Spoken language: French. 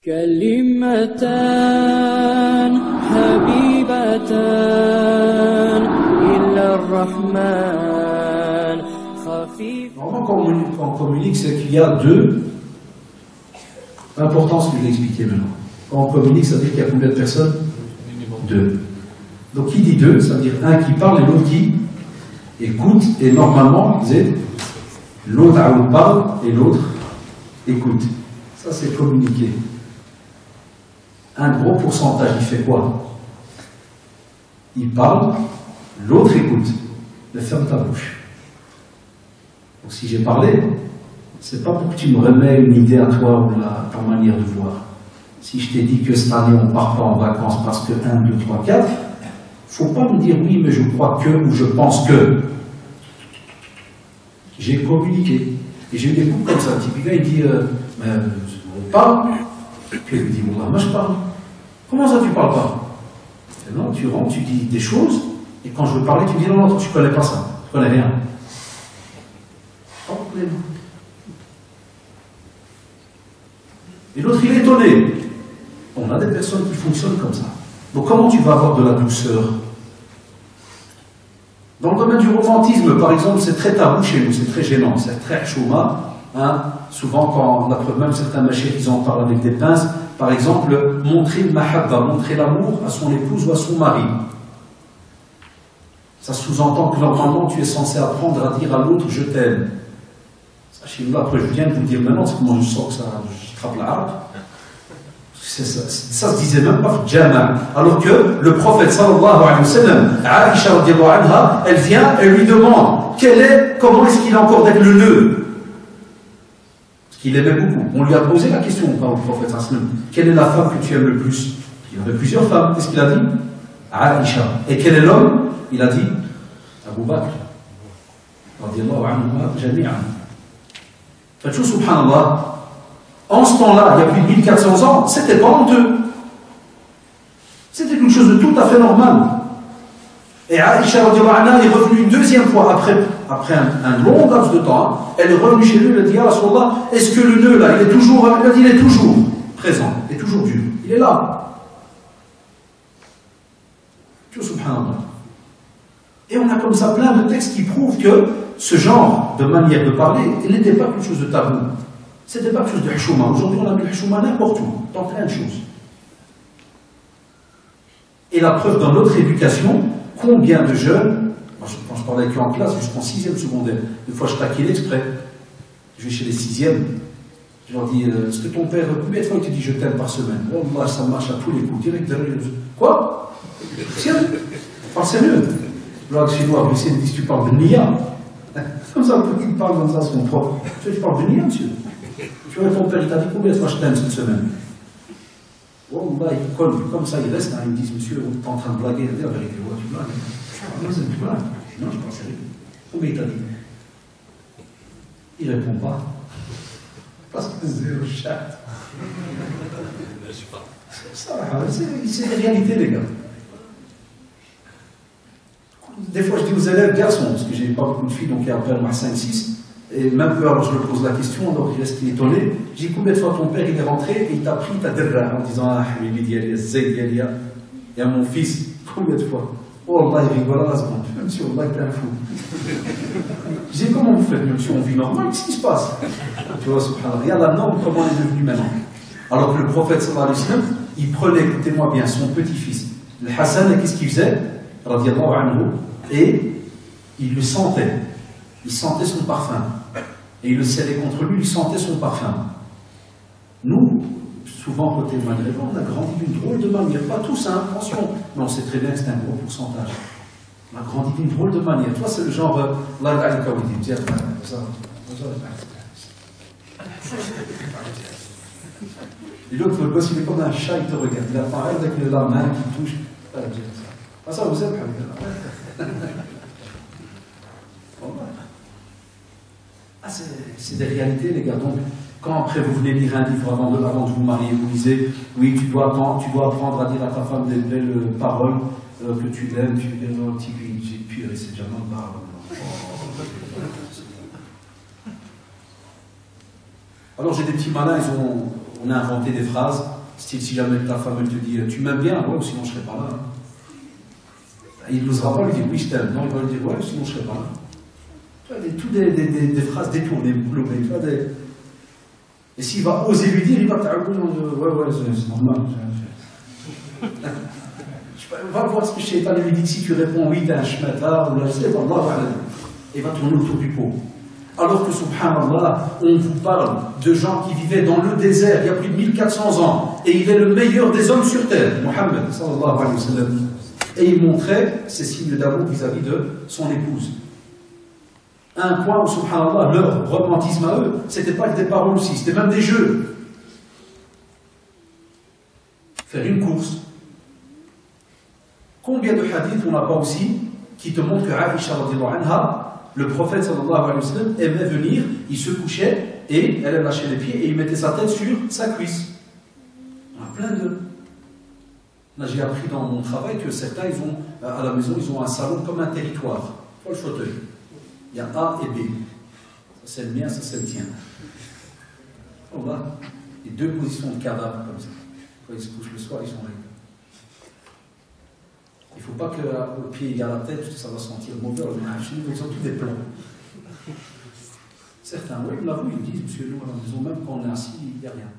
كلمتان حبيبتان إلى الرحمن خفيف. Normalement, quand on communique, c'est qu'il y a deux. Important ce que je vais expliquer maintenant. Quand on communique, ça veut dire qu'il y a combien de personnes? Deux. Donc qui dit deux, ça veut dire un qui parle et l'autre qui écoute. Et normalement, l'autre parle et l'autre écoute. Ça, c'est communiquer. Un gros pourcentage, il fait quoi? Il parle, l'autre écoute. Mais ferme ta bouche. Donc si j'ai parlé, c'est pas pour que tu me remets une idée à toi ou ta manière de voir. Si je t'ai dit que cette année on part pas en vacances parce que 1, 2, 3, 4, faut pas me dire oui mais je crois que ou je pense que. J'ai communiqué. Et j'ai eu des coups comme ça. Un petit gars il dit mais on parle. Puis il me dit moi je parle. Comment ça tu parles pas? Et non, tu rentres, tu dis des choses et quand je veux parler tu me dis non, tu connais pas ça, tu connais rien. Pas de problème. Et l'autre, il est étonné. On a des personnes qui fonctionnent comme ça. Donc comment tu vas avoir de la douceur? Dans le domaine du romantisme, par exemple, c'est très tabou chez nous, c'est très gênant, c'est très chouma. Hein. Souvent, quand on a même certains machins, ils en parlent avec des pinces. Par exemple, montrer le mahabba, montrer l'amour à son épouse ou à son mari. Ça sous-entend que normalement, tu es censé apprendre à dire à l'autre « je t'aime ». Ça, chez nous, après, je viens de vous dire maintenant, c'est comment je sens que ça... frappe la harpe. Ça se disait même pas Jama. Alors que le prophète sallallahu alayhi wa sallam, Aïcha radiallahu anha, elle vient, elle lui demande comment est-ce qu'il est encore avec le nœud? Parce qu'il aimait beaucoup. On lui a posé la question par le prophète sallallahu alayhi wa sallam, quelle est la femme que tu aimes le plus? Il y avait plusieurs femmes. Qu'est-ce qu'il a dit? Aïcha. Et quel est l'homme? Il a dit Abu Bakr radiallahu anhu jami'an. Faites chose, subhanallah. En ce temps-là, il y a plus de 1400 ans, c'était pas honteux. C'était quelque chose de tout à fait normal. Et Aïcha radiallahu anha est revenue une deuxième fois après un long laps de temps. Elle est revenue chez lui, elle a dit, ah Rasulallah, est-ce que le nœud là, il est toujours, elle a dit, il est toujours présent, il est toujours dur, il est là. Tu vois, subhanallah. Et on a comme ça plein de textes qui prouvent que ce genre de manière de parler, il n'était pas quelque chose de tabou. C'était pas quelque chose de hchouma. Aujourd'hui, on a du hchouma n'importe où, dans plein de choses. Et la preuve dans notre éducation, combien de jeunes, moi, quand je parlais avec eux en classe, jusqu'en 6e secondaire, des fois je taquinais exprès, je vais chez les 6e, je leur dis, est-ce que ton père, combien de fois il te dit je t'aime par semaine? Oh, moi, ça marche à tous les coups, direct derrière. Quoi? Sérieux? Parle sérieux? Alors, chez nous, à Bruxelles, ils disent, tu parles de Nia. Comme ça, il parle comme ça, son propre. Tu parles de Nia, monsieur? Tu vois, ton père, il t'a dit combien de fois je t'aime cette semaine? Oh, là, il colle, comme ça, il reste, hein, ils me disent, monsieur, tu es en train de blaguer, la vérité, ouais, tu blagues. Non, c'est tu blagues. Non, je parle sérieux. Combien il t'a dit? Il répond pas. Parce que c'est zéro chat. C'est la réalité, les gars. Des fois, je dis aux élèves, garçons, parce que j'ai pas beaucoup de filles, donc il y a à peine 5-6. Et même peu, alors je me pose la question, alors il reste étonné. Je dis combien de fois ton père il est rentré et il t'a pris ta derra en disant ah, il y a mon fils, combien de fois? Oh Allah, il rigole à la seconde. Monsieur, Allah, il est un fou. Je dis comment vous faites, monsieur, on vit normal, qu'est-ce qui se passe? Tu vois, subhanallah, regarde la norme, comment elle est devenue maintenant. Alors que le prophète sallallahu alayhi wa sallam, il prenait, écoutez-moi bien, son petit-fils, le Hassan, qu'est-ce qu'il faisait? Radiallahu anhu, et il le sentait. Il sentait son parfum. Et il le serrait contre lui, il sentait son parfum. Nous, souvent côté maghrébin, on a grandi d'une drôle de manière. Pas tous, hein, attention. Mais on sait très bien que c'est un gros pourcentage. On a grandi d'une drôle de manière. Tu vois, c'est le genre et l'autre, le gosse, il est comme un chat, il te regarde. Il a pareil avec la main qui touche. Ah, ça, vous êtes c'est des réalités, les gars. Donc, quand après vous venez lire un livre avant de vous marier, vous lisez, oui, tu dois apprendre à dire à ta femme des belles paroles, que tu l'aimes, tu lui dis, petit puis c'est déjà mal parole. Alors, j'ai des petits malins, on a inventé des phrases. Si jamais ta femme elle te dit tu m'aimes bien, ouais, ou sinon je serais pas là. Il n'osera pas lui dire oui, je t'aime. Non, il va lui dire ouais, sinon je serais pas là. Tu vois, toutes des phrases détournées, tu vois, et s'il va oser lui dire, il va ouais, c'est normal. Va voir ce que Shaitan lui dit. Si tu réponds oui, t'es un shmata, ou là, c'est bon, il va tourner autour du pot. Alors que, subhanallah, on vous parle de gens qui vivaient dans le désert il y a plus de 1400 ans, et il est le meilleur des hommes sur terre, Mohammed, sallallahu alayhi wa sallam. Et il montrait ses signes d'amour vis-à-vis de son épouse. Un point où, subhanallah, leur romantisme à eux, c'était pas que des paroles aussi, c'était même des jeux. Faire une course. Combien de hadiths on n'a pas aussi qui te montrent que Aïcha radhiyallahu anha, le prophète sallallahu alayhi wa sallam aimait venir, il se couchait et elle lâchait les pieds et il mettait sa tête sur sa cuisse. On a plein de... Là j'ai appris dans mon travail que certains, ils ont, à la maison, ils ont un salon comme un territoire. Pas le fauteuil. Il y a A et B. Ça c'est le mien, ça c'est le tien. On va. Et deux positions de cadavre comme ça. Quand ils se couchent le soir, ils sont réglés. Il ne faut pas qu'au pied il y a la tête, parce que ça va sentir mauvais. Ils ont tous des plans. Certains, oui, ils l'avouent, ils disent, monsieur, nous à la maison, même quand on est assis, il n'y a rien.